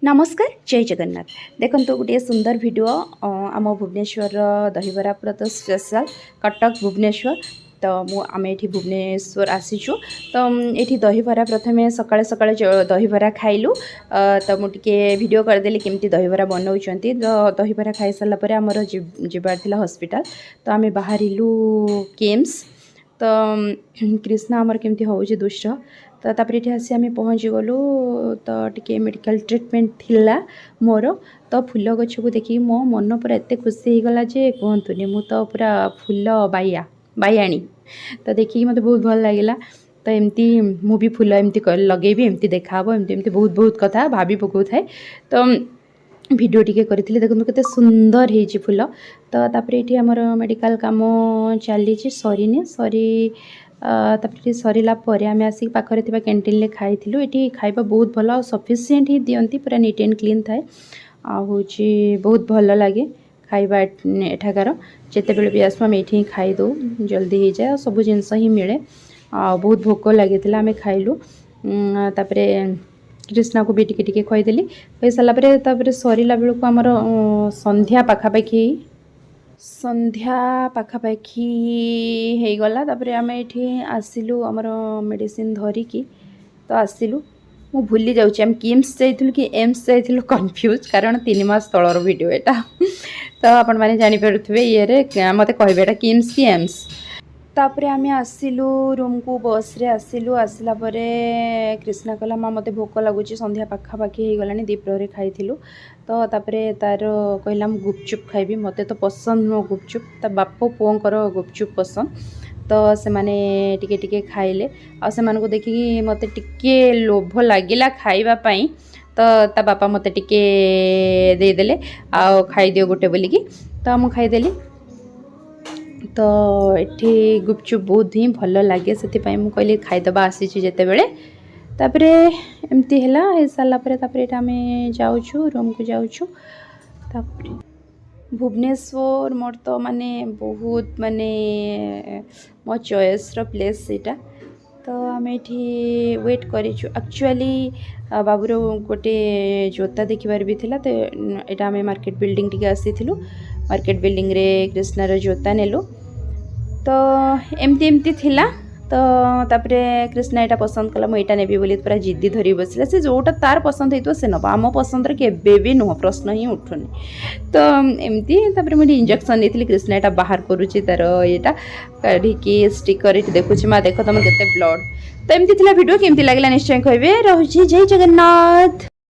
नमस्कार जय जगन्नाथ देखो गोटे सुंदर वीडियो आम भुवनेश्वर दहीबरा पूरा तो स्पेशल कटक भुवनेश्वर तो आम ये भुवनेश्वर आसीचु तो ये दहीबरा प्रथम सकाଳେ सकाଳେ दहीबरा खाइलु तो मुझे वीडियो करदेली केमती दहीबरा बनाऊँ तो दहीबरा खाई सारापर आमर जीवार थिला हॉस्पिटल तो आम बाहरिलु केम्स तो कृष्णा आमर केमती होउची दुष्ट तो तापर ये आसी आम पहुँची गलु तो टी मेडिकल ट्रिटमेंट थिला मोर तो फूल गछ को देखिए मो मन पूरा एत खुशी होगला जे कहतुनि मु तो पूरा फूल बायाणी तो देखिए मत बहुत भल लगे तो एमती मु भी फूल एमती लगेबी एमती देखा एमती बहुत बहुत कथा भाभी पकाऊ थाए तो वीडियो टी करी देखो केते सुंदर हो फूल तो तापर ये आमर मेडिकल काम चली सरीनी सरी तापर सरला आम आसिक पाखे कैंटीन में खाई ये खाइबा बहुत भल सफिसीयंट ही दियंती पूरा नीट एंड क्लीन थाए हूँ बहुत भल लगे खाइबा एठाकार जिते बड़े भी आसू आम ये खाई दो जल्दी हो जाए सब जिनस ही मिले बहुत भोक लगी आम खाइलु तापर कृष्णा को भी टिके खुईदेली खुई सारापर सरला बेलू आमर संध्या पाखापाखी हो गला तापर आम ये आसिलु आमर मेडिसिन धरिकी तो आसिलु मु भूली जाऊँ आम किम्स जाइलु कि एम्स जाइलु कन्फ्यूज कारण 3 मास तलर वीडियो एटा तो आपण मैंने जानीपे ये मत कहे किम्स कि एम्स तापर आम आसिलु रूम को बस रे आसिलु आसला परे कृष्णा कहला माँ मते भोक लगुच संध्या पाखापाखी हो गला दीप्रहरी खाई तो तापर तार कहला मु गुपचुप खाइबी मते तो पसंद नो गुपचुप ता बाप पुओंकर गुपचुप पसंद तो से माने टिके टिके खाइले आ से मानको देखि मते टिके लोभ लागिला खाइबा पई तो ता बापा मते टिके दे देले आ खाई दियो गोटे बोलिकी तो मु खाइदेली तो ये गुपचुप बहुत ही भल लगे से मुझे कहली खाईदबा आसी जिते बड़े तापर एमती है सारापर आम जाऊँ रूम को जाऊँ भुवनेश्वर मोर तो माने बहुत माने मो चॉइस प्लेस सेटा तो आम ये वेट करूँ एक्चुअली बाबूर गोटे जोता देखिबार भी थिला तो यहाँ आम मार्केट बिल्डिंग टी आसी मार्केट बिल्डिंग रे कृष्णार जोता नेलु तो एमती एमती थिला तो तापरे कृष्णा यहाँ पसंद कला मुझे नेबी बोली पूरा जिद्दी धरी बसला से जोटा तार पसंद हो से नब आम पसंद केबे भी नुह प्रश्न ही उठुनी तो एमती तापरे मुझे इंजेक्शन नहीं कृष्णा यहाँ बाहर करुच्ची तार यहाँ काढ़ी स्टिकर ये देखुची माँ देख तुम केते ब्लड तो एमती थिला वीडियो केमती लगला निश्चय कहबे रहुची जय जगन्नाथ।